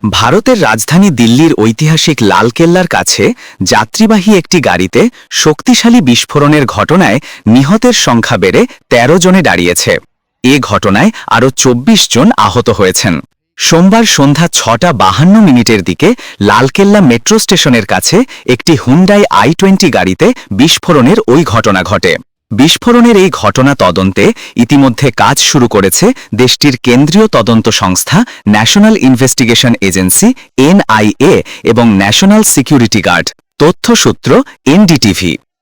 ভারতের রাজধানী দিল্লির ঐতিহাসিক লালকেল্লার কাছে যাত্রীবাহী একটি গাড়িতে শক্তিশালী বিস্ফোরণের ঘটনায় নিহতের সংখ্যা বেড়ে ১৩ জনে দাঁড়িয়েছে। এ ঘটনায় আরও ২৪ জন আহত হয়েছেন। সোমবার সন্ধ্যা ৬:৫২ দিকে লালকেল্লা মেট্রো স্টেশনের কাছে একটি হুন্ডাই i20 গাড়িতে বিস্ফোরণের ওই ঘটনা ঘটে। বিস্ফোরণের এই ঘটনা তদন্তে ইতিমধ্যে কাজ শুরু করেছে দেশটির কেন্দ্রীয় তদন্ত সংস্থা ন্যাশনাল ইনভেস্টিগেশন এজেন্সি NIA এবং ন্যাশনাল সিকিউরিটি গার্ড। তথ্যসূত্র NDTV।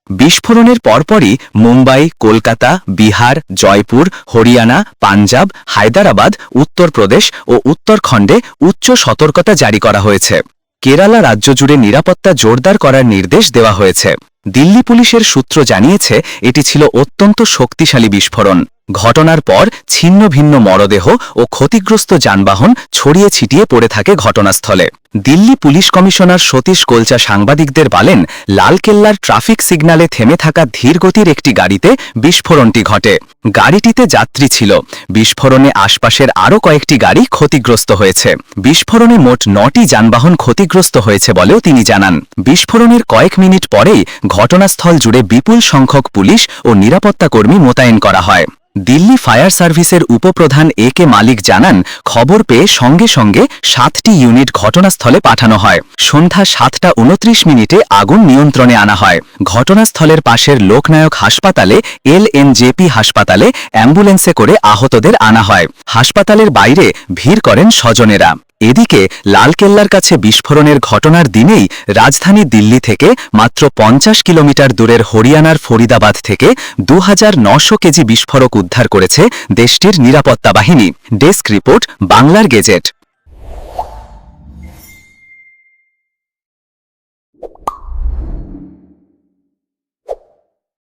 বিস্ফোরণের পরপরই মুম্বাই, কলকাতা, বিহার, জয়পুর, হরিয়ানা, পাঞ্জাব, হায়দরাবাদ, উত্তরপ্রদেশ ও উত্তরাখণ্ডে উচ্চ সতর্কতা জারি করা হয়েছে। কেরালা রাজ্য জুড়ে নিরাপত্তা জোরদার করার নির্দেশ দেওয়া হয়েছে। দিল্লি পুলিশের সূত্র জানিয়েছে এটি ছিল অত্যন্ত শক্তিশালী বিস্ফোরণ। ঘটনার পর ছিন্ন ভিন্ন মরদেহ ও ক্ষতিগ্রস্ত যানবাহন ছড়িয়ে ছিটিয়ে পড়ে থাকে ঘটনাস্থলে। দিল্লি পুলিশ কমিশনার সতীশ গোলচা সাংবাদিকদের বলেন, লালকেল্লার ট্রাফিক সিগন্যালে থেমে থাকা ধীরগতির একটি গাড়িতে বিস্ফোরণটি ঘটে। গাড়িটিতে যাত্রী ছিল। বিস্ফোরণে আশপাশের আরও কয়েকটি গাড়ি ক্ষতিগ্রস্ত হয়েছে। বিস্ফোরণে মোট ৯টি যানবাহন ক্ষতিগ্রস্ত হয়েছে বলেও তিনি জানান। বিস্ফোরণের কয়েক মিনিট পরেই ঘটনাস্থল জুড়ে বিপুল সংখ্যক পুলিশ ও নিরাপত্তা কর্মী মোতায়েন করা হয়। দিল্লি ফায়ার সার্ভিসের উপপ্রধান AK মালিক জানান, খবর পেয়ে সঙ্গে সঙ্গে 7টি ইউনিট ঘটনাস্থলে পাঠানো হয়। সন্ধ্যা 7:29 আগুন নিয়ন্ত্রণে আনা হয়। ঘটনাস্থলের পাশের লোকনায়ক হাসপাতালে LNJP হাসপাতালে অ্যাম্বুলেন্সে করে আহতদের আনা হয়। হাসপাতালের বাইরে ভিড় করেন স্বজনেরা। এদিকে লালকেল্লার কাছে বিস্ফোরণের ঘটনার দিনেই রাজধানী দিল্লি থেকে মাত্র 50 কিলোমিটার দূরের হরিয়ানার ফরিদাবাদ থেকে 2900 কেজি বিস্ফোরক উদ্ধার করেছে দেশটির নিরাপত্তা বাহিনী। ডেস্ক রিপোর্ট, বাংলার গেজেট।